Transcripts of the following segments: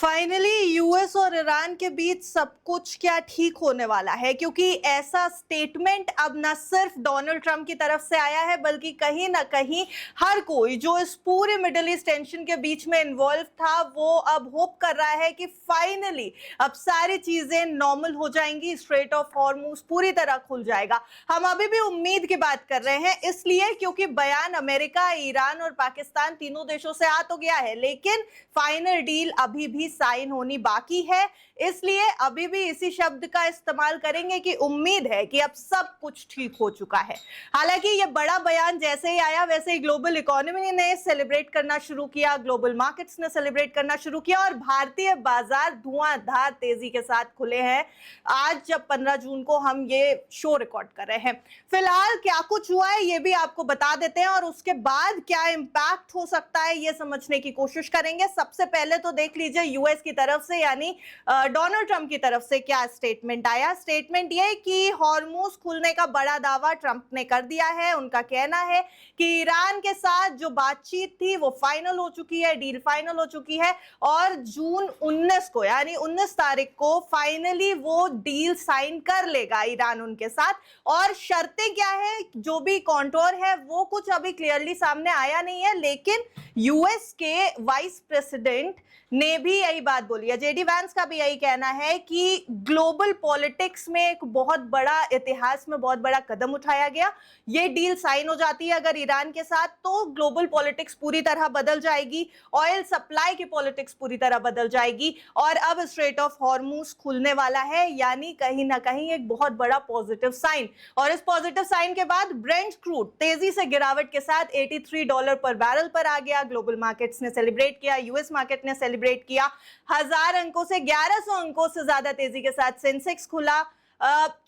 Finally US और Iran के बीच सब कुछ क्या ठीक होने वाला है, क्योंकि ऐसा स्टेटमेंट अब न सिर्फ डोनाल्ड ट्रंप की तरफ से आया है बल्कि कहीं ना कहीं हर कोई जो इस पूरे मिडिल ईस्ट टेंशन के बीच में इन्वॉल्व था वो अब होप कर रहा है कि फाइनली अब सारी चीजें नॉर्मल हो जाएंगी, स्ट्रेट ऑफ हॉर्मुज पूरी तरह खुल जाएगा। हम अभी भी उम्मीद की बात कर रहे हैं इसलिए क्योंकि बयान अमेरिका, ईरान और पाकिस्तान तीनों देशों से आ तो गया है, लेकिन फाइनल डील अभी भी साइन होनी बाकी है। इसलिए अभी भी इसी शब्द का इस्तेमाल करेंगे कि उम्मीद है कि अब सब कुछ ठीक हो चुका है। हालांकि ये बड़ा बयान जैसे ही आया वैसे ही ग्लोबल इकोनॉमी ने सेलिब्रेट करना शुरू किया, ग्लोबल मार्केट्स ने सेलिब्रेट करना शुरू किया और भारतीय बाजार धुआंधार तेजी के साथ खुले हैं। आज जब 15 जून को हम ये शो रिकॉर्ड कर रहे हैं, फिलहाल क्या कुछ हुआ है ये भी आपको बता देते हैं और उसके बाद क्या इंपैक्ट हो सकता है ये समझने की कोशिश करेंगे। सबसे पहले तो देख लीजिए यूएस की तरफ से यानी डोनाल्ड ट्रंप की तरफ से क्या स्टेटमेंट आया। स्टेटमेंट ये कि हॉर्मुज खुलने का बड़ा दावा ट्रंप ने कर दिया है। उनका कहना है कि ईरान के साथ जो बातचीत थी वो फाइनल हो चुकी है, डील फाइनल हो चुकी है और जून 19 को यानी 19 तारीख को फाइनली वो डील साइन कर लेगा ईरान उनके साथ। और शर्तें क्या है, जो भी कॉन्टोर है वो कुछ अभी क्लियरली सामने आया नहीं है, लेकिन यूएस के वाइस प्रेसिडेंट ने भी यही बात बोली है। जेडी वैंस का भी यही कहना है कि ग्लोबल पॉलिटिक्स में एक बहुत बड़ा, इतिहास में बहुत बड़ा कदम उठाया गया। ये डील साइन हो जाती है अगर ईरान के साथ तो ग्लोबल पॉलिटिक्स पूरी तरह बदल जाएगी, ऑयल सप्लाई की पॉलिटिक्स पूरी तरह बदल जाएगी और अब स्ट्रेट ऑफ हॉर्मुज खुलने वाला है, यानी कहीं ना कहीं एक बहुत बड़ा पॉजिटिव साइन। और इस पॉजिटिव साइन के बाद ब्रेंट क्रूड तेजी से गिरावट के साथ $83 पर बैरल पर आ गया। ग्लोबल मार्केट्स ने सेलिब्रेट किया, यूएस मार्केट ने सेलिब्रेट किया। 1000 अंकों से 1100 अंकों से ज्यादा तेजी के साथ सेंसेक्स खुला।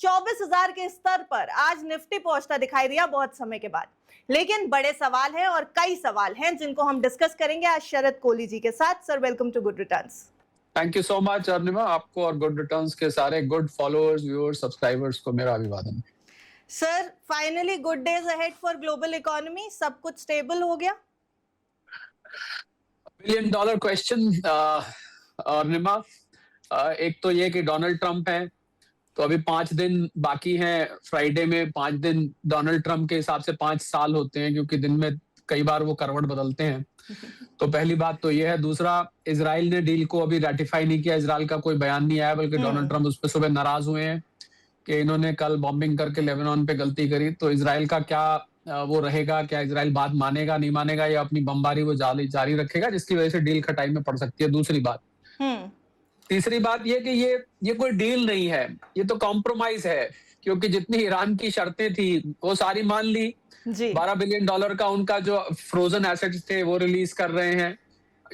24,000 के स्तर पर आज निफ्टी पहुंचता दिखाई दिया बहुत समय के बाद। लेकिन बड़े सवाल हैं और कई सवाल हैं जिनको हम डिस्कस करेंगे आज शरद कोहली जी के साथ। Sir welcome to good returns. Thank you so much Arnima, आपको और गुड रिटर्न्स के सारे गुड फॉलोअर्स, व्यूअर्स, सब्सक्राइबर्स को मेरा अभिवादन। Sir finally good days ahead for global economy, सब कुछ स्टेबल हो गया। $1 बिलियन क्वेश्चन अर्निमा, एक तो ये कि डोनाल्ड ट्रंप है तो अभी 5 दिन बाकी हैं। फ्राइडे में 5 दिन डोनाल्ड ट्रंप के हिसाब से 5 साल होते हैं क्योंकि दिन में कई बार वो करवट बदलते हैं। तो पहली बात तो ये है। दूसरा, इजराइल ने डील को अभी रैटिफाई नहीं किया, इजराइल का कोई बयान नहीं आया, बल्कि डोनाल्ड ट्रंप उस पर सुबह नाराज हुए हैं कि इन्होंने कल बॉम्बिंग करके लेबनान पे गलती करी। तो इजराइल का क्या वो रहेगा, क्या इजराइल बात मानेगा नहीं मानेगा, या अपनी बमबारी वो जारी रखेगा, जिसकी वजह से डील खटाई में पड़ सकती है। दूसरी बात, तीसरी बात ये कि ये कोई डील नहीं है, ये तो कॉम्प्रोमाइज है, क्योंकि जितनी ईरान की शर्तें थी वो सारी मान ली। $12 बिलियन का उनका जो फ्रोजन एसेट्स थे वो रिलीज कर रहे हैं,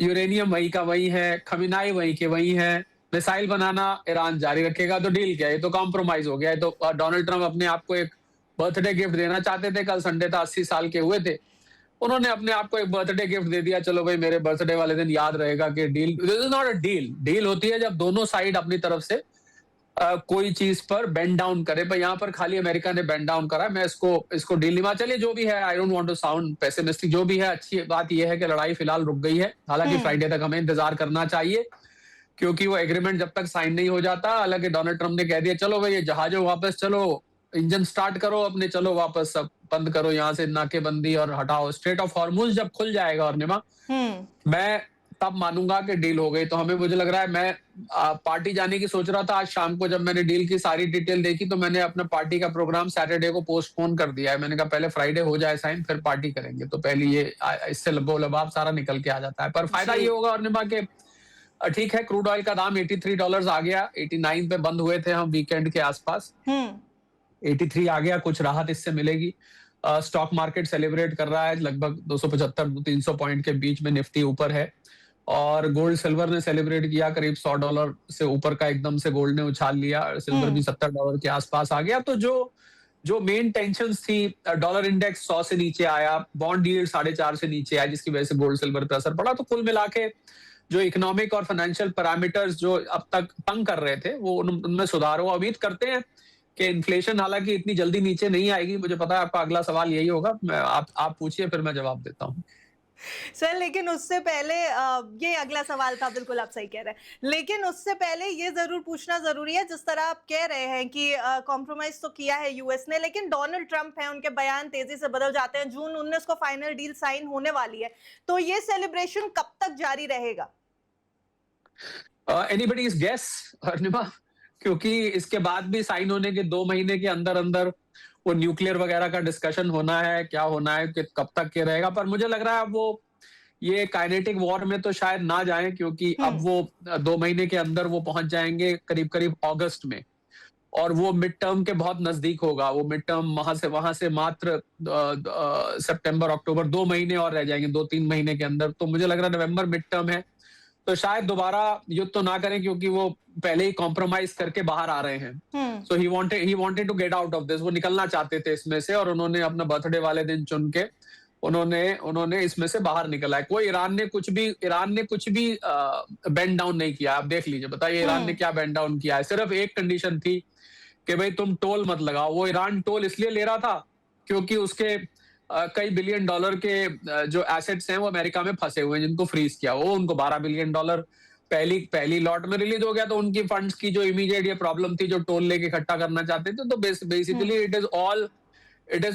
यूरेनियम वही का वही है, खमिनाई वही के वही है, मिसाइल बनाना ईरान जारी रखेगा। तो डील क्या है? ये तो कॉम्प्रोमाइज हो गया है। तो डोनाल्ड ट्रंप अपने आप को एक बर्थडे गिफ्ट देना चाहते थे, कल संडे था, 80 साल के हुए थे, उन्होंने अपने आप को एक बर्थडे गिफ्ट दे दिया। चलो भाई, मेरे बर्थडे वाले दिन याद रहेगा कि deal, this is not a deal. Deal होती है जब दोनों साइड अपनी तरफ से कोई चीज पर बेंड डाउन करे। पर यहाँ पर खाली अमेरिका ने बेंड डाउन करा। मैं इसको डील नहीं मान, चलिए जो भी है, I don't want to sound pessimistic, जो भी है, अच्छी बात यह है कि लड़ाई फिलहाल रुक गई है। हालांकि फ्राइडे तक हमें इंतजार करना चाहिए क्योंकि वो एग्रीमेंट जब तक साइन नहीं हो जाता। हालांकि डोनाल्ड ट्रंप ने कह दिया चलो भाई ये जहाजों वापस चलो, इंजन स्टार्ट करो अपने, चलो वापस सब बंद करो, यहाँ से नाकेबंदी और हटाओ। स्ट्रेट ऑफ हॉर्मुज जब खुल जाएगा और निमा, मैं तब मानूंगा कि डील हो गई। तो हमें, मुझे लग रहा है, मैं पार्टी जाने की सोच रहा था आज शाम को। जब मैंने डील की सारी डिटेल देखी तो मैंने अपना पार्टी का प्रोग्राम सैटरडे को पोस्टपोन कर दिया है। मैंने कहा पहले फ्राइडे हो जाए साइन, फिर पार्टी करेंगे। तो पहले ये, इससे लबोलबाब सारा निकल के आ जाता है। पर फायदा ये होगा और निमा के, ठीक है, क्रूड ऑयल का दाम $83 आ गया, 89 पे बंद हुए थे हम वीकेंड के आसपास, 83 आ गया, कुछ राहत इससे मिलेगी। स्टॉक मार्केट सेलिब्रेट कर रहा है, लगभग 275-300 पॉइंट के बीच में निफ्टी ऊपर है। और गोल्ड सिल्वर ने सेलिब्रेट किया, करीब $100 से ऊपर का एकदम से गोल्ड ने उछाल लिया, सिल्वर भी $70 के आसपास आ गया। तो जो मेन टेंशन थी, डॉलर इंडेक्स 100 से नीचे आया, बॉन्ड यील्ड 4.5 से नीचे आया, जिसकी वजह से गोल्ड सिल्वर पर असर पड़ा। तो कुल मिला के जो इकोनॉमिक और फाइनेंशियल पैरामीटर्स जो अब तक तंग कर रहे थे वो उनमें सुधार हुआ। उम्मीद करते हैं कि इन्फ्लेशन हालांकि इतनी जल्दी नीचे नहीं आएगी। मुझे पता है आपका अगला सवाल यही होगा, आप पूछिए फिर मैं जवाब देता हूँ। सर लेकिन उससे पहले ये अगला सवाल था, बिल्कुल आप सही कह रहे हैं। लेकिन उससे पहले ये ज़रूर पूछना ज़रूरी है, जिस तरह आप कह रहे हैं कि कॉम्प्रोमाइज़ तो किया है यूएस ने, लेकिन डोनाल्ड ट्रंप हैं, उनके बयान तेज़ी से बदल जाते हैं। जून 19 को फाइनल डील साइन होने वाली है। तो ये सेलिब्रेशन कब तक जारी रहेगा? एनीबडीज गेस, अर्निमा, क्योंकि इसके बाद भी साइन होने के 2 महीने के अंदर अंदर वो न्यूक्लियर वगैरह का डिस्कशन होना है, क्या होना है, कि कब तक के रहेगा। पर मुझे लग रहा है अब वो ये काइनेटिक वॉर में तो शायद ना जाए, क्योंकि अब हुँ, वो 2 महीने के अंदर वो पहुंच जाएंगे करीब करीब अगस्त में, और वो मिड टर्म के बहुत नजदीक होगा। वो मिड टर्म वहां से मात्र सितंबर अक्टूबर 2 महीने और रह जाएंगे, 2-3 महीने के अंदर। तो मुझे लग रहा है नवंबर मिड टर्म है, तो शायद दोबारा युद्ध तो ना करें, क्योंकि वो पहले ही कॉम्प्रोमाइज करके बाहर आ रहे हैं। Hmm, so he wanted to get out of this. वो निकलना चाहते थे इसमें से, और उन्होंने अपना बर्थडे वाले दिन चुन के उन्होंने उन्होंने इसमें से बाहर निकला है। कोई ईरान ने कुछ भी बेंड डाउन नहीं किया। आप देख लीजिए, बताइए ईरान ने हुँ, क्या बेंड डाउन किया है। सिर्फ एक कंडीशन थी कि भाई तुम टोल मत लगाओ। वो ईरान टोल इसलिए ले रहा था क्योंकि उसके कई बिलियन डॉलर के जो एसेट्स हैं वो अमेरिका में फंसे हुए हैं, जिनको फ्रीज किया। वो उनको $12 बिलियन पहली पहली लॉट में रिलीज हो गया। तो उनकी फंड्स की जो इमीडिएट ये प्रॉब्लम थी, जो टोल लेके इकट्ठा करना चाहते थे, तो hmm. Basically it is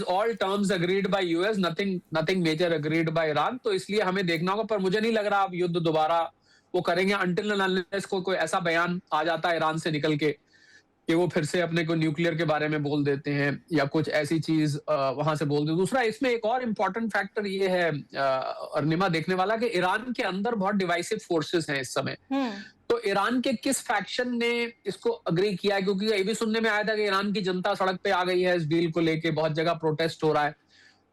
all terms agreed by US, nothing nothing major agreed by Iran. तो इसलिए हमें देखना होगा। पर मुझे नहीं लग रहा अब युद्ध दोबारा वो करेंगे, अनटिल एंड अनलेस कोई ऐसा बयान आ जाता है ईरान से निकल के कि वो फिर से अपने को न्यूक्लियर के बारे में बोल देते हैं, या कुछ ऐसी चीज वहां से बोल देते। दूसरा, इसमें एक और इम्पोर्टेंट फैक्टर ये है अर्निमा, देखने वाला, कि ईरान के अंदर बहुत डिवाइसिव फोर्सेस हैं इस समय। हुँ, तो ईरान के किस फैक्शन ने इसको अग्री किया है, क्योंकि ये भी सुनने में आया था कि ईरान की जनता सड़क पे आ गई है इस डील को लेके, बहुत जगह प्रोटेस्ट हो रहा है।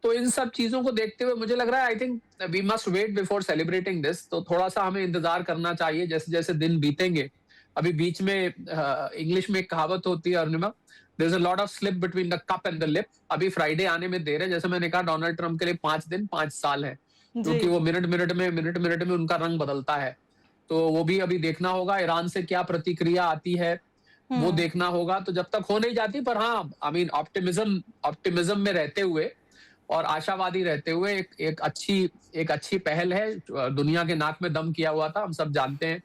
तो इन सब चीजों को देखते हुए मुझे लग रहा है, I think we must wait before celebrating this. तो थोड़ा सा हमें इंतजार करना चाहिए, जैसे जैसे दिन बीतेंगे। अभी बीच में इंग्लिश में एक कहावत होती है Arnima, there is a lot of slip between the cup and the lip. अभी फ्राइडे आने में देर है। जैसे मैंने कहा, डोनाल्ड ट्रंप के लिए 5 दिन 5 साल है, जी। क्योंकि वो मिनट मिनट में उनका रंग बदलता है। तो वो भी अभी देखना होगा, ईरान से क्या प्रतिक्रिया आती है वो हुँ, देखना होगा। तो जब तक हो नहीं जाती, पर हाँ, आई मीन ऑप्टिमिज्म में रहते हुए और आशावादी रहते हुए एक अच्छी पहल है। दुनिया के नाक में दम किया हुआ था, हम सब जानते हैं।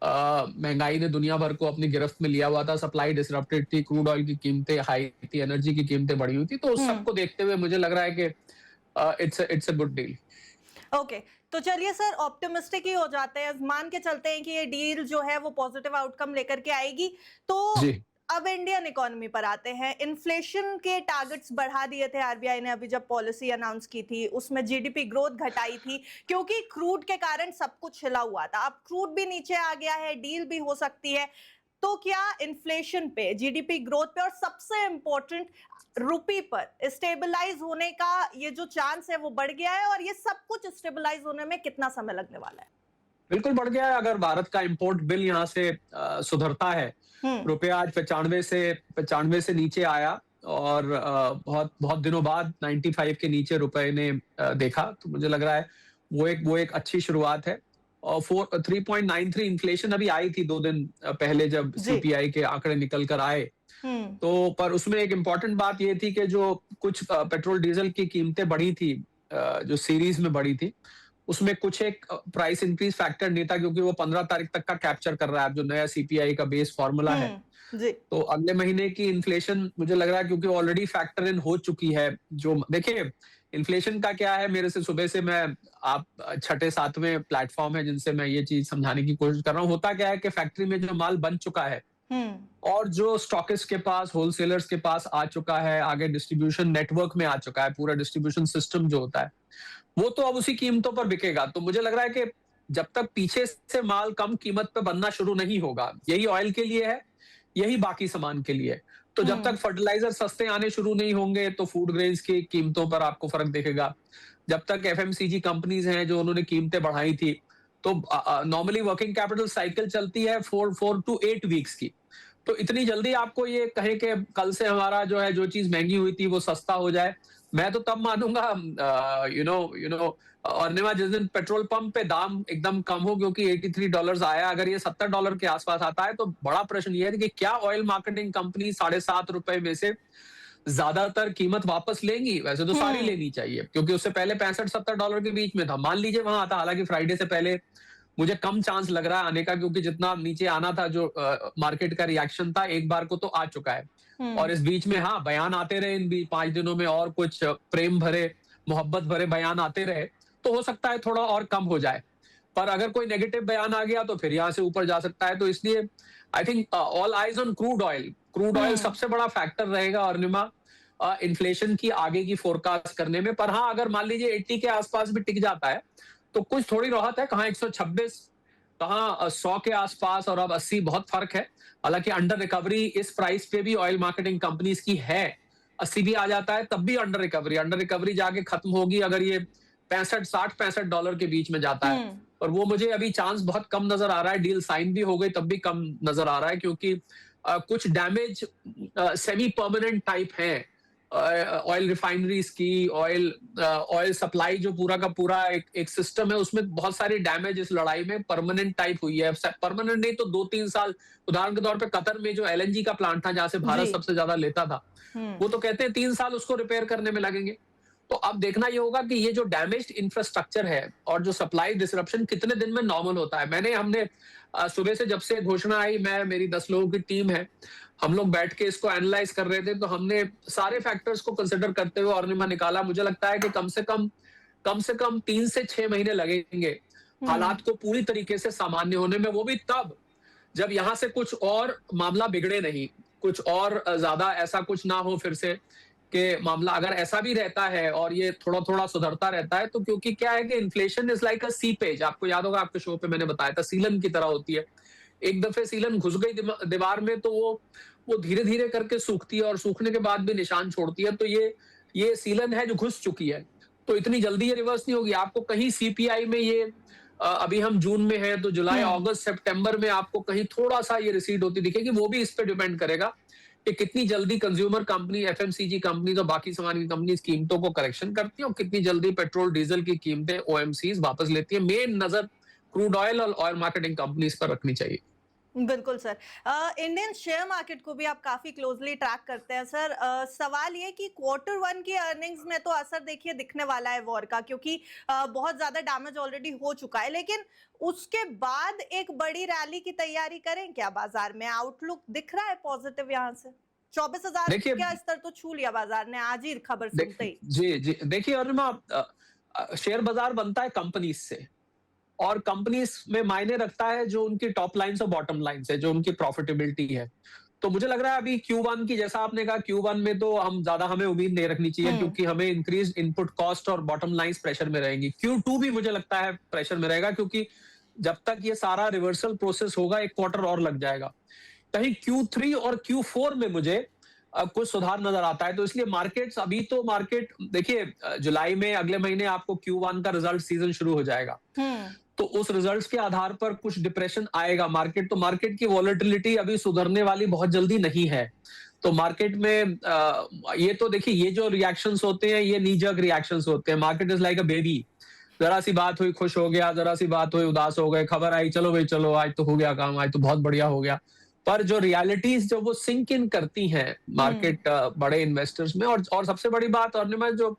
महंगाई ने दुनिया भर को अपनी गिरफ्त में लिया हुआ था, सप्लाई डिसरप्टेड थी, क्रूड ऑयल की कीमतें हाई थी, एनर्जी की कीमतें बढ़ी हुई थी। तो उस हुँ। सबको देखते हुए मुझे लग रहा है कि it's a good deal. Okay, तो चलिए सर ऑप्टिमिस्टिक ही हो जाते हैं, मान के चलते हैं कि ये डील जो है वो पॉजिटिव आउटकम लेकर के आएगी। तो जी, अब इंडियन इकोनॉमी पर आते हैं। इन्फ्लेशन के टारगेट्स बढ़ा दिए थे आरबीआई ने अभी जब पॉलिसी अनाउंस की थी, उसमें जीडीपी ग्रोथ घटाई थी, क्योंकि क्रूड के कारण सब कुछ हिला हुआ था। अब क्रूड भी नीचे आ गया है, डील भी हो सकती है। तो क्या इन्फ्लेशन पे, जीडीपी ग्रोथ पे और सबसे इंपॉर्टेंट रुपी पर स्टेबलाइज होने का ये जो चांस है वो बढ़ गया है, और ये सब कुछ स्टेबलाइज होने में कितना समय लगने वाला है? बिल्कुल बढ़ गया है। अगर भारत का इंपोर्ट बिल यहाँ से सुधरता है, हम्म, रुपया आज 95 से नीचे आया, और बहुत बहुत दिनों बाद 95 के नीचे रुपए ने देखा। तो मुझे लग रहा है वो एक अच्छी शुरुआत है। और 3.93 इन्फ्लेशन अभी आई थी 2 दिन पहले, जब जी, सीपीआई के आंकड़े निकल कर आए। हम्म, तो पर उसमें एक इम्पॉर्टेंट बात ये थी कि जो कुछ पेट्रोल डीजल की कीमतें बढ़ी थी, जो सीरीज में बढ़ी थी, उसमें कुछ एक प्राइस इंक्रीज फैक्टर नहीं था, क्योंकि वो 15 तारीख तक का कैप्चर कर रहा है, अब जो नया सीपीआई का बेस फॉर्मूला है। जी, तो अगले महीने की इन्फ्लेशन मुझे लग रहा है, क्योंकि ऑलरेडी फैक्टर इन हो चुकी है। जो देखिए, इन्फ्लेशन का क्या है, मेरे से सुबह से मैं आप छठे सातवें प्लेटफॉर्म है जिनसे मैं ये चीज समझाने की कोशिश कर रहा हूँ। होता क्या है कि फैक्ट्री में जो माल बन चुका है, हम्म, और जो स्टॉकिस्ट के पास, होलसेलर्स के पास आ चुका है, आगे डिस्ट्रीब्यूशन नेटवर्क में आ चुका है, पूरा डिस्ट्रीब्यूशन सिस्टम जो होता है, वो तो अब उसी कीमतों पर बिकेगा। तो मुझे लग रहा है कि जब तक पीछे से माल कम कीमत पे बनना शुरू नहीं होगा, यही ऑयल के लिए है, यही बाकी सामान के लिए है। तो जब तक हम्म, फर्टिलाइजर सस्ते आने शुरू नहीं होंगे, तो फूड ग्रेन्स की कीमतों पर आपको फर्क दिखेगा। जब तक एफएमसीजी कंपनीज हैं जो उन्होंने कीमतें बढ़ाई थी, तो नॉर्मली वर्किंग कैपिटल साइकिल चलती है 4 to 8 वीक्स की। तो इतनी जल्दी आपको ये कहे कि कल से हमारा जो है, जो चीज महंगी हुई थी वो सस्ता हो जाए, मैं तो तब मानूंगा, यू नो और निमा, जिस दिन पेट्रोल पंप पे दाम एकदम कम हो, क्योंकि $83 आया। अगर ये $70 के आसपास आता है, तो बड़ा प्रश्न ये है कि क्या ऑयल मार्केटिंग कंपनी ₹7.5 में से ज्यादातर कीमत वापस लेंगी, वैसे तो सारी लेनी चाहिए क्योंकि उससे पहले $65-70 के बीच में था, मान लीजिए वहां आता, हालांकि फ्राइडे से पहले मुझे कम चांस लग रहा है आने का, क्योंकि जितना नीचे आना था जो मार्केट का रिएक्शन था एक बार को तो आ चुका है। और इस बीच में हाँ बयान आते रहे इन 5 दिनों में, और कुछ प्रेम भरे मोहब्बत भरे बयान आते रहे, तो हो सकता है थोड़ा और कम हो जाए। पर अगर कोई नेगेटिव बयान आ गया तो फिर यहाँ से ऊपर जा सकता है। तो इसलिए I think all eyes on crude oil. Crude oil सबसे बड़ा फैक्टर रहेगा अर्निमा इन्फ्लेशन की आगे की फोरकास्ट करने में। पर हाँ, अगर मान लीजिए 80 के आसपास भी टिक जाता है तो कुछ थोड़ी राहत है, कहाँ 126, कहाँ 100 के आसपास, और अब 80, बहुत फर्क है। हालांकि अंडर रिकवरी इस प्राइस पे भी ऑयल मार्केटिंग कंपनीज की है। 80 भी आ जाता है तब भी अंडर रिकवरी जाके खत्म होगी अगर ये 65 के बीच में जाता है। और वो मुझे अभी चांस बहुत कम नजर आ रहा है। डील साइन भी हो गई तब भी कम नजर आ रहा है, क्योंकि कुछ डैमेज सेमी परमानेंट टाइप है ऑयल रिफाइनरीज की। ऑयल सप्लाई जो पूरा का पूरा एक सिस्टम है, उसमें बहुत सारी डैमेज इस लड़ाई में परमानेंट टाइप हुई है। परमानेंट नहीं तो 2-3 साल। उदाहरण के तौर पे कतर में जो एलएनजी का प्लांट था जहां से भारत सबसे ज्यादा लेता था, वो तो कहते हैं 3 साल उसको रिपेयर करने में लगेंगे। तो अब देखना ये होगा कि ये जो डैमेज्ड इंफ्रास्ट्रक्चर है और जो सप्लाई डिसरप्शन कितने दिन में नॉर्मल होता है। हमने सुबह से जब से घोषणा आई, मेरी 10 लोगों की टीम है, हम लोग बैठ के इसको एनालाइज कर रहे थे, तो हमने सारे फैक्टर्स को कंसिडर करते हुए अर्निमा निकाला। मुझे लगता है कि कम से कम 3 से 6 महीने लगेंगे हालात को पूरी तरीके से सामान्य होने में। वो भी तब जब यहाँ से कुछ और मामला बिगड़े नहीं, कुछ और ज्यादा ऐसा कुछ ना हो फिर से कि मामला अगर ऐसा भी रहता है और ये थोड़ा थोड़ा सुधरता रहता है, तो क्योंकि क्या है कि inflation is like a seepage. आपको याद होगा आपके शो पे मैंने बताया था, सीलन की तरह होती है। एक दफे सीलन घुस गई दीवार में तो वो धीरे धीरे करके सूखती है, और सूखने के बाद भी निशान छोड़ती है। तो ये सीलन है जो घुस चुकी है, तो इतनी जल्दी ये रिवर्स नहीं होगी। आपको कहीं सीपीआई में ये अभी हम जून में है, तो जुलाई, अगस्त, सितंबर में आपको कहीं थोड़ा सा ये रिसीड होती दिखेगी। वो भी इस पे डिपेंड करेगा कि कितनी जल्दी कंज्यूमर कंपनी, एफएमसीजी कंपनी और बाकी सामान की कंपनी कीमतों को करेक्शन करती है, और कितनी जल्दी पेट्रोल डीजल की कीमतें ओएमसीज वापस लेती है। मेन नजर क्रूड ऑयल और ऑयल मार्केटिंग कंपनीज पर रखनी चाहिए। बिल्कुल सर। इंडियन शेयर मार्केट को भी आप काफी क्लोजली ट्रैक करते हैं सर। सवाल ये कि Q1 की अर्निंग्स में तो असर देखिए दिखने वाला है वॉर का, क्योंकि बहुत ज्यादा डैमेज ऑलरेडी हो चुका है, लेकिन उसके बाद एक बड़ी रैली की तैयारी करें क्या बाजार में? आउटलुक दिख रहा है पॉजिटिव यहाँ से? 24,000 का स्तर तो छू लिया बाजार ने आज ही खबर सुनते ही। जी देखिए अरुणिमा, शेयर बाजार बनता है कंपनीज से, और कंपनीज में मायने रखता है जो उनकी टॉप लाइन और बॉटम लाइन है, जो उनकी प्रॉफिटेबिलिटी है। तो मुझे लग रहा है अभी Q1 की, जैसा आपने कहा, Q1 में तो हमें उम्मीद नहीं रखनी चाहिए, क्योंकि हमें इंक्रीज इनपुट कॉस्ट और बॉटम लाइंस प्रेशर में रहेंगी। Q2 भी मुझे लगता है प्रेशर में रहेगा, क्योंकि जब तक ये सारा रिवर्सल प्रोसेस होगा 1 क्वार्टर और लग जाएगा। कहीं Q3 और Q4 में मुझे कुछ सुधार नजर आता है। तो इसलिए मार्केट देखिए, जुलाई में अगले महीने आपको Q1 का रिजल्ट सीजन शुरू हो जाएगा, तो उस रिजल्ट्स के आधार पर कुछ डिप्रेशन आएगा। मार्केट की वॉलेटिलिटी अभी सुधरने वाली बहुत जल्दी नहीं है। तो मार्केट में ये तो देखिए, ये जो रिएक्शंस होते हैं ये नी जर्क रिएक्शंस होते हैं। Market is like a baby. जरा सी बात हुई खुश हो गया, जरा सी बात हुई उदास हो गए, खबर आई चलो भाई चलो, आज तो हो गया काम, आज तो बहुत बढ़िया हो गया। पर जो रियलिटीज जो वो सिंक इन करती हैं मार्केट बड़े इन्वेस्टर्स में, और सबसे बड़ी बात, और जो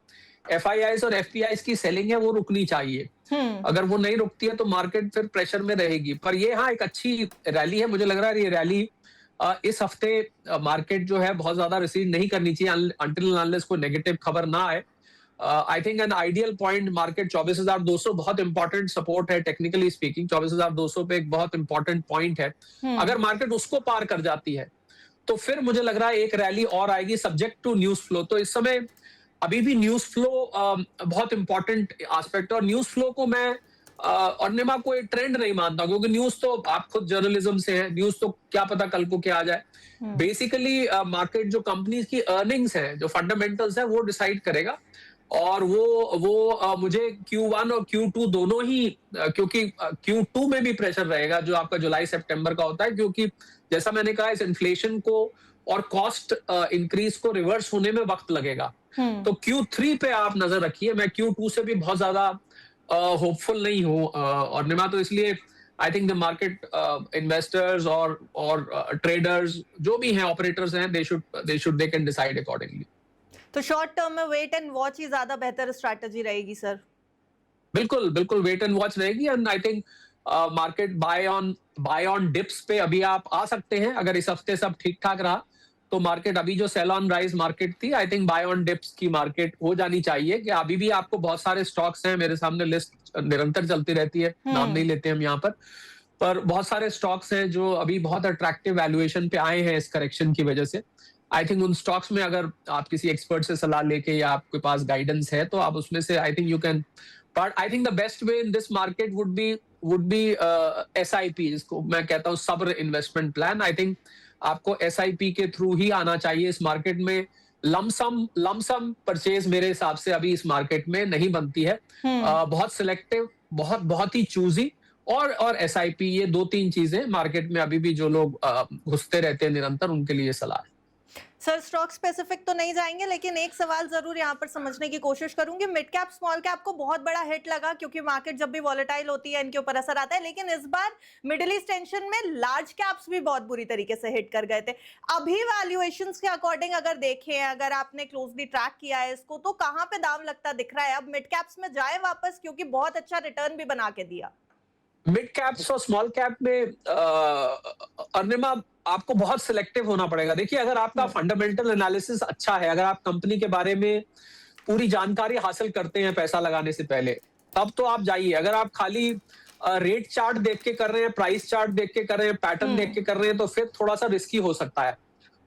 FIIs और FPIs की सेलिंग है वो रुकनी चाहिए। अगर वो नहीं रुकती है तो मार्केट फिर प्रेशर में रहेगी। पर ये हाँ एक अच्छी रैली है, मुझे लग रहा है ये रैली इस हफ्ते मार्केट जो है बहुत ज्यादा रिसीव नहीं करनी चाहिए अनटिल अनलेस कोई नेगेटिव खबर ना आए। I think an ideal point market 24,200 बहुत इंपॉर्टेंट सपोर्ट है, टेक्निकली स्पीकिंग 24,200 पे एक बहुत इंपॉर्टेंट पॉइंट है। अगर मार्केट उसको पार कर जाती है तो फिर मुझे लग रहा है एक रैली और आएगी, सब्जेक्ट टू न्यूज फ्लो। तो इस समय अभी भी न्यूज फ्लो बहुत इंपॉर्टेंट एस्पेक्ट है, और न्यूज फ्लो को मैं अर्निमा कोई ट्रेंड नहीं मानता, क्योंकि न्यूज तो आप खुद जर्नलिज्म से है, न्यूज तो क्या पता कल को क्या आ जाए। बेसिकली मार्केट जो कंपनीज की अर्निंग्स है, जो फंडामेंटल्स है, वो डिसाइड करेगा। और वो मुझे Q1 और Q2 दोनों ही, क्योंकि Q2 में भी प्रेशर रहेगा जो आपका जुलाई सितंबर का होता है, क्योंकि जैसा मैंने कहा इस इन्फ्लेशन को और कॉस्ट इंक्रीज को रिवर्स होने में वक्त लगेगा। तो Q3 पे आप नजर रखिए। मैं Q2 से भी बहुत ज्यादा होपफुल नहीं हूँ और निमा, तो इसलिए I think the market investors और ट्रेडर्स जो भी हैं, ऑपरेटर्स हैं, दे कैन डिसाइड अकॉर्डिंगली। तो शॉर्ट टर्म में वेट एंड वॉच ही ज्यादा बेहतर स्ट्रैटेजी रहेगी सर। बिल्कुल बिल्कुल वेट एंड वॉच रहेगी। And I think market buy on dips पे अभी आप आ सकते हैं। अगर इस हफ्ते सब ठीक ठाक रहा तो मार्केट, अभी जो सेल ऑन राइज मार्केट थी, I think by on dips की मार्केट हो जानी चाहिए। कि अभी भी आपको बहुत सारे स्टॉक्स हैं, मेरे सामने लिस्ट निरंतर चलती रहती है, नाम नहीं लेते हम यहाँ पर बहुत सारे स्टॉक्स हैं जो अभी बहुत अट्रैक्टिव वैल्यूएशन पे आए हैं इस करेक्शन की वजह से। आई थिंक उन स्टॉक्स में अगर आप किसी एक्सपर्ट से सलाह लेके या आपके पास गाइडेंस है तो आप उसमें से I think you can. But I think the best way in this market would be SIP, जिसको मैं कहता हूँ सब्र इन्वेस्टमेंट प्लान। आई थिंक आपको SIP के थ्रू ही आना चाहिए इस मार्केट में। लमसम परचेज मेरे हिसाब से अभी इस मार्केट में नहीं बनती है। बहुत सिलेक्टिव, बहुत ही चूजी और SIP, ये 2-3 चीजें मार्केट में अभी भी जो लोग घुसते रहते हैं निरंतर, उनके लिए सलाह है। सर स्टॉक स्पेसिफिक तो नहीं जाएंगे, लेकिन एक सवाल जरूर यहाँ पर समझने की कोशिश करूंगी। मिड कैप स्मॉल कैप को बहुत बड़ा हिट लगा क्योंकि मार्केट जब भी वॉलेटाइल होती है इनके ऊपर असर आता है, लेकिन इस बार मिडिल ईस्ट टेंशन में लार्ज कैप्स भी बहुत बुरी तरीके से हिट कर गए थे। अभी वैल्यूएशंस के अकॉर्डिंग अगर देखें, अगर आपने क्लोजली ट्रैक किया है इसको, तो कहाँ पे दाम लगता दिख रहा है अब मिड कैप्स में जाए वापस, क्योंकि बहुत अच्छा रिटर्न भी बना के दिया। मिड कैप्स और स्मॉल कैप में अर्निमा आपको बहुत सिलेक्टिव होना पड़ेगा। देखिए, अगर आपका फंडामेंटल एनालिसिस अच्छा है, अगर आप कंपनी के बारे में पूरी जानकारी हासिल करते हैं पैसा लगाने से पहले, तब तो आप जाइए। अगर आप खाली रेट चार्ट देख के कर रहे हैं, प्राइस चार्ट देख के कर रहे हैं, पैटर्न देख के कर रहे हैं, तो फिर थोड़ा सा रिस्की हो सकता है।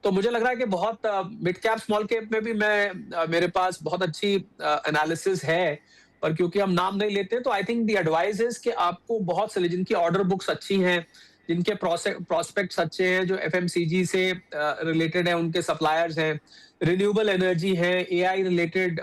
तो मुझे लग रहा है कि बहुत मिड कैप स्मॉल कैप में भी मेरे पास बहुत अच्छी एनालिसिस है, पर क्योंकि हम नाम नहीं लेते तो I think the advice is कि आपको बहुत से जिनकी ऑर्डर बुक्स अच्छी हैं, जिनके प्रोस्पेक्ट्स अच्छे हैं, जो FMCG से रिलेटेड है, उनके सप्लायर्स हैं, रिन्यूएबल एनर्जी है, AI रिलेटेड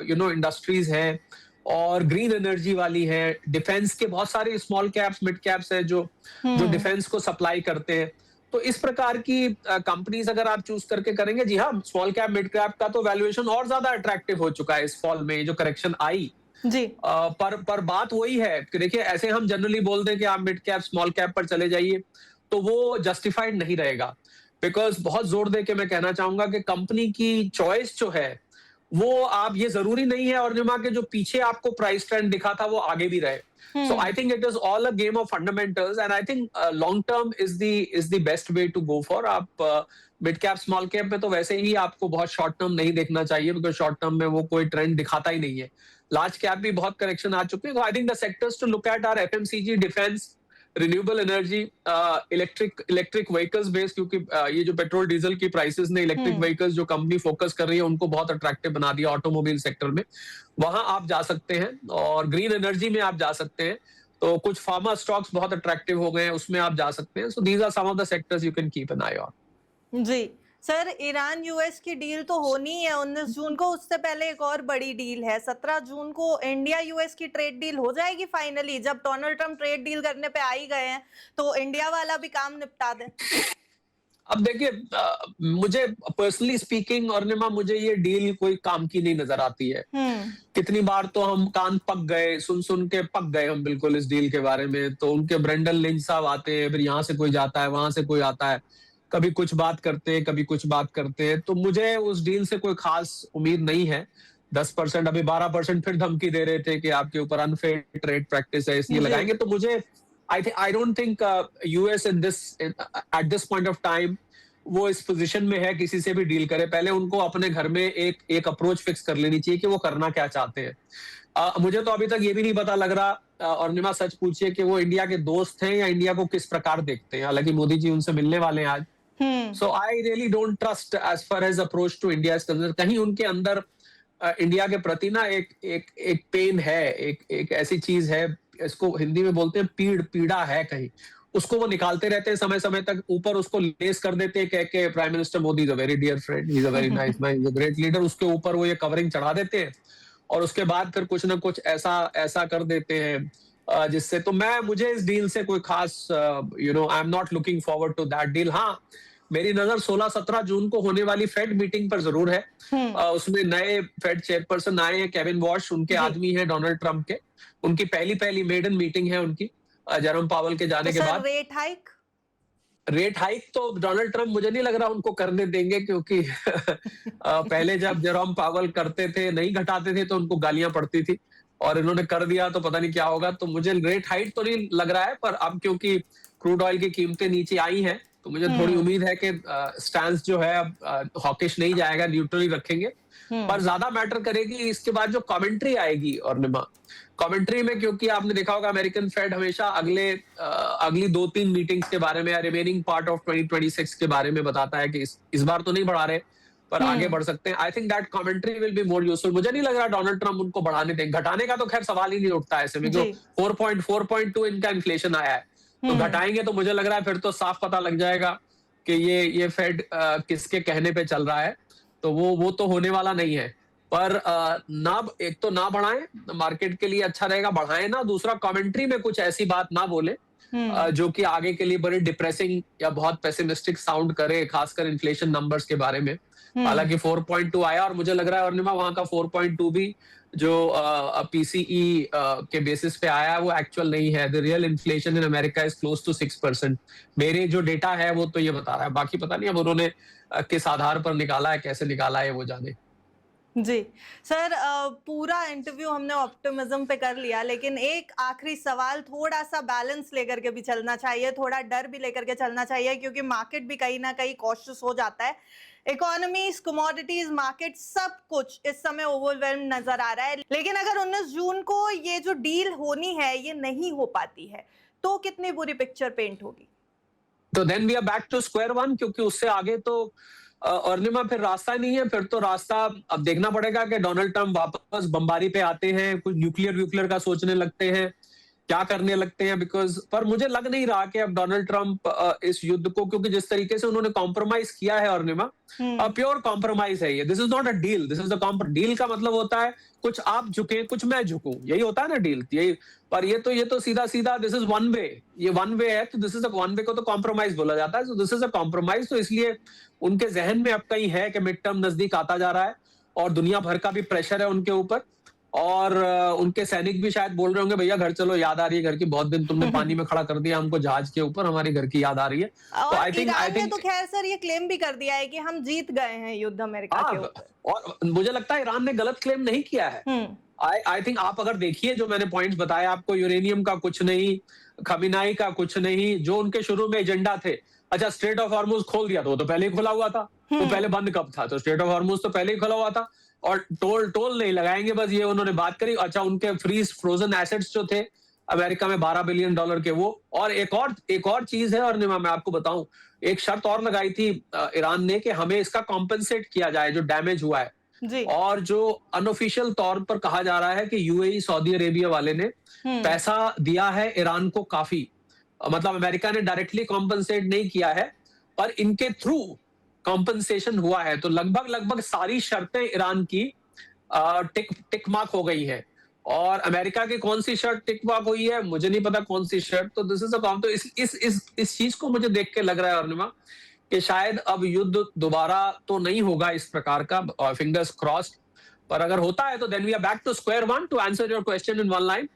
इंडस्ट्रीज हैं, और ग्रीन एनर्जी वाली है, डिफेंस के बहुत सारे स्मॉल कैप्स मिड कैप्स हैं जो डिफेंस को सप्लाई करते हैं। तो इस प्रकार की कंपनीज अगर आप चूज करके करेंगे, जी हाँ, स्मॉल कैप मिड कैप का तो वैल्यूएशन और ज्यादा अट्रैक्टिव हो चुका है इस फॉल में, जो करेक्शन आई। जी। पर बात वही है कि देखिए, ऐसे हम जनरली बोल दें कि आप मिड कैप स्मॉल कैप पर चले जाइए, तो वो जस्टिफाइड नहीं रहेगा। बिकॉज बहुत जोर दे के मैं कहना चाहूंगा कि कंपनी की चॉइस जो है वो, आप, ये जरूरी नहीं है और के जो पीछे आपको प्राइस ट्रेंड दिखा था वो आगे भी रहे। So I think it is all a game of fundamentals, and I think long term is the best way to go for. आप मिड कैप स्मॉल कैप में तो वैसे ही आपको बहुत शॉर्ट टर्म नहीं देखना चाहिए, बिकॉज शॉर्ट टर्म में वो कोई ट्रेंड दिखाता ही नहीं है। लार्ज कैप भी बहुत करेक्शन आ चुके हैं। तो I think the sectors to look at are FMCG, defence, renewable energy, electric vehicles based, क्योंकि ये जो पेट्रोल डीजल की प्राइसेस ने इलेक्ट्रिक व्हीकल्स जो कंपनी फोकस कर रही है उनको बहुत अट्रैक्टिव बना दिया ऑटोमोबाइल सेक्टर में, वहां आप जा सकते हैं। और ग्रीन एनर्जी में आप जा सकते हैं, तो कुछ फार्मा स्टॉक्स बहुत अट्रैक्टिव हो गए हैं, उसमें आप जा सकते हैं। So these are some of the sectors you can keep an eye on. जी सर, ईरान US की डील तो होनी है 19 जून को, उससे पहले एक और बड़ी डील है 17 जून को। इंडिया US की ट्रेड डील हो जाएगी फाइनली, जब डोनाल्ड ट्रम्प ट्रेड डील करने पे आ ही गए हैं तो इंडिया वाला भी काम निपटा दे। अब देखिए, मुझे पर्सनली स्पीकिंग अर्निमा, मुझे ये डील कोई काम की नहीं नजर आती है। कितनी बार तो हम कान पक गए, सुन के पक गए हम बिल्कुल इस डील के बारे में। तो उनके ब्रेंडन लिंच साहब आते हैं, फिर यहाँ से कोई जाता है, वहां से कोई आता है, कभी कुछ बात करते हैं, कभी कुछ बात करते हैं। तो मुझे उस डील से कोई खास उम्मीद नहीं है। 10%, अभी 12% फिर धमकी दे रहे थे कि आपके ऊपर अनफेयर ट्रेड प्रैक्टिस है इसलिए लगाएंगे। तो मुझे I don't think US at this point of time वो इस पोजीशन में है किसी से भी डील करे। पहले उनको अपने घर में एक अप्रोच फिक्स कर लेनी चाहिए कि वो करना क्या चाहते हैं। मुझे तो अभी तक ये भी नहीं पता लग रहा, और निमा सच पूछिए, कि वो इंडिया के दोस्त हैं या इंडिया को किस प्रकार देखते हैं। हालांकि मोदी जी उनसे मिलने वाले हैं आज। So I really don't trust as far as approach to India is concerned. कहीं उनके अंदर इंडिया के प्रति ना एक पेन है, एक ऐसी चीज है, इसको हिंदी में बोलते हैं पीड़ा है कहीं, उसको वो निकालते रहते हैं समय समय तक। ऊपर उसको लेस कर देते हैं कह के prime minister Modi is a very dear friend, he is a very nice man, he is a great leader. उसके ऊपर वो ये कवरिंग चढ़ा देते हैं और उसके बाद फिर कुछ ना कुछ ऐसा कर देते हैं जिससे, तो मुझे इस डील से कोई खास I am not looking forward to that deal. हाँ, मेरी नजर 16-17 जून को होने वाली फेड मीटिंग पर जरूर है। उसमें नए फेड चेयरपर्सन आए हैं, केविन वॉश, उनके आदमी है डोनाल्ड ट्रंप के। उनकी पहली मेडन मीटिंग है उनकी जेरोम पावल के जाने के बाद। रेट हाइक रेट हाइक तो डोनाल्ड ट्रम्प मुझे नहीं लग रहा उनको करने देंगे, क्योंकि पहले जब जेरोम पावल करते थे, नहीं घटाते थे, तो उनको गालियां पड़ती थी, और इन्होंने कर दिया तो पता नहीं क्या होगा। तो मुझे रेट हाइक तो नहीं लग रहा है, पर अब क्योंकि क्रूड ऑयल की कीमतें नीचे आई हैं, तो मुझे थोड़ी उम्मीद है कि स्टैंस जो है अब हॉकिश नहीं जाएगा, न्यूट्रल ही रखेंगे। पर ज्यादा मैटर करेगी इसके बाद जो कमेंट्री आएगी। और निमा कमेंट्री में, क्योंकि आपने देखा होगा अमेरिकन फेड हमेशा अगली 2-3 मीटिंग्स के बारे में या रिमेनिंग पार्ट ऑफ 2026 के बारे में बताता है कि इस बार तो नहीं बढ़ा रहे, पर आगे बढ़ सकते हैं। I think that commentary will be more useful. मुझे नहीं लग रहा डोनाल्ड ट्रम्प उनको बढ़ाने देंगे, घटाने का तो खैर सवाल ही नहीं उठता है ऐसे में, जो 4.2 इनका इन्फ्लेशन आया है, तो घटाएंगे तो मुझे लग रहा है फिर तो साफ पता लग जाएगा कि ये फेड किसके कहने पे चल रहा है, तो वो तो होने वाला नहीं है। पर एक तो ना बढ़ाएं, मार्केट के लिए अच्छा रहेगा, बढ़ाएं ना। दूसरा, कमेंट्री में कुछ ऐसी बात ना बोले जो कि आगे के लिए बड़ी डिप्रेसिंग या बहुत पेसिमिस्टिक साउंड करे, खासकर इन्फ्लेशन नंबर्स के बारे में। हालांकि 4.2 आया, और मुझे लग रहा है अर्निमा वहां का 4.2 भी जो पीसीई के बेसिस पे आया है वो एक्चुअल नहीं है। The real inflation in America is close to 6%। मेरे जो डेटा है वो तो ये बता रहा है, बाकी पता नहीं अब उन्होंने किस आधार पर निकाला है, कैसे निकाला है, वो जाने। जी सर, पूरा इंटरव्यू हमने ऑप्टिमिज्म पे कर लिया, लेकिन एक आखिरी सवाल, थोड़ा सा बैलेंस लेकर के भी चलना चाहिए, थोड़ा डर भी लेकर के चलना चाहिए, क्योंकि मार्केट भी कहीं ना कहीं कॉशियस हो जाता है। इकोनॉमीज, कमोडिटीज, मार्केट, सब कुछ इस समय ओवरवेल्म नजर आ रहा है। लेकिन अगर 19 जून को ये जो डील होनी है ये नहीं हो पाती है, तो कितनी बुरी पिक्चर पेंट होगी? तो then we are back to square one, क्योंकि उससे आगे तो अर्निमा फिर रास्ता नहीं है। फिर तो रास्ता अब देखना पड़ेगा कि डोनाल्ड ट्रम्प वापस बमबारी पे आते हैं, कुछ न्यूक्लियर का सोचने लगते हैं, क्या करने लगते हैं। बिकॉज पर मुझे लग नहीं रहा कि अब डोनाल्ड ट्रम्प इस युद्ध को, क्योंकि जिस तरीके से उन्होंने कॉम्प्रोमाइज किया है अर्निमा, प्योर कॉम्प्रोमाइज है ये। This is not a deal, this is the deal का मतलब होता है कुछ आप झुके, कुछ मैं झुकूं, यही होता है ना डील, यही। पर ये तो सीधा दिस इज वन वे, ये वन वे है, तो this is a one way को तो कॉम्प्रोमाइज बोला जाता है। So this is a compromise. तो इसलिए उनके जहन में अब कहीं है कि मिड टर्म नजदीक आता जा रहा है, और दुनिया भर का भी प्रेशर है उनके ऊपर, और उनके सैनिक भी शायद बोल रहे होंगे, भैया घर चलो, याद आ रही है घर की, बहुत दिन तुमने पानी में खड़ा कर दिया हमको जहाज के ऊपर, हमारी घर की याद आ रही है। और तो आई थिंक तो खैर सर ये क्लेम भी कर दिया है कि हम जीत गए हैं युद्ध अमेरिका के ऊपर। और मुझे लगता है ईरान ने गलत क्लेम नहीं किया है। आई थिंक आप अगर देखिए जो मैंने पॉइंट्स बताए आपको, यूरेनियम का कुछ नहीं, खमीनाई का कुछ नहीं, जो उनके शुरू में एजेंडा थे। अच्छा, स्ट्रेट ऑफ हॉर्मुज खोल दिया, तो वो तो पहले ही खुला हुआ था, वो पहले बंद कब था? तो स्ट्रेट ऑफ हॉर्मुज तो पहले ही खुला हुआ था, और टोल नहीं लगाएंगे, बस ये उन्होंने बात करी। अच्छा, उनके फ्रोजन एसेट्स जो थे अमेरिका में $12 बिलियन के, वो। और एक और चीज है, और मैं आपको बताऊं, एक शर्त और लगाई थी ईरान ने कि हमें इसका कॉम्पेंसेट किया जाए जो डैमेज हुआ है। जी। और जो अनऑफिशियल तौर पर कहा जा रहा है कि यूएई, सऊदी अरेबिया वाले ने पैसा दिया है ईरान को काफी, मतलब अमेरिका ने डायरेक्टली कॉम्पेंसेट नहीं किया है, पर इनके थ्रू कॉम्पेंसेशन हुआ है। तो लगभग सारी शर्तें ईरान की टिक मार्क हो गई है। और अमेरिका की कौन सी शर्त टिक मार्क हुई है मुझे नहीं पता, कौन सी शर्त। तो दिस इज अ काम। तो इस चीज को मुझे देख के लग रहा है अर्निमा कि शायद अब युद्ध दोबारा तो नहीं होगा इस प्रकार का, और फिंगर्स क्रॉस्ड। पर अगर होता है तो then we are back to square one, to answer your question in one line.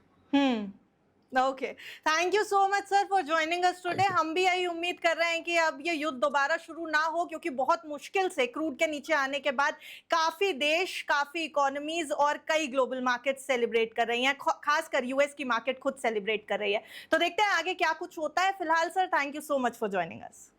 Okay, thank you so much sir for joining us today. हम भी यही उम्मीद कर रहे हैं कि अब ये युद्ध दोबारा शुरू ना हो, क्योंकि बहुत मुश्किल से क्रूड के नीचे आने के बाद काफी देश, काफी इकोनॉमीज और कई ग्लोबल मार्केट सेलिब्रेट कर रही हैं, खासकर यूएस की मार्केट खुद सेलिब्रेट कर रही है। तो देखते हैं आगे क्या कुछ होता है। फिलहाल sir, thank you so much for joining us.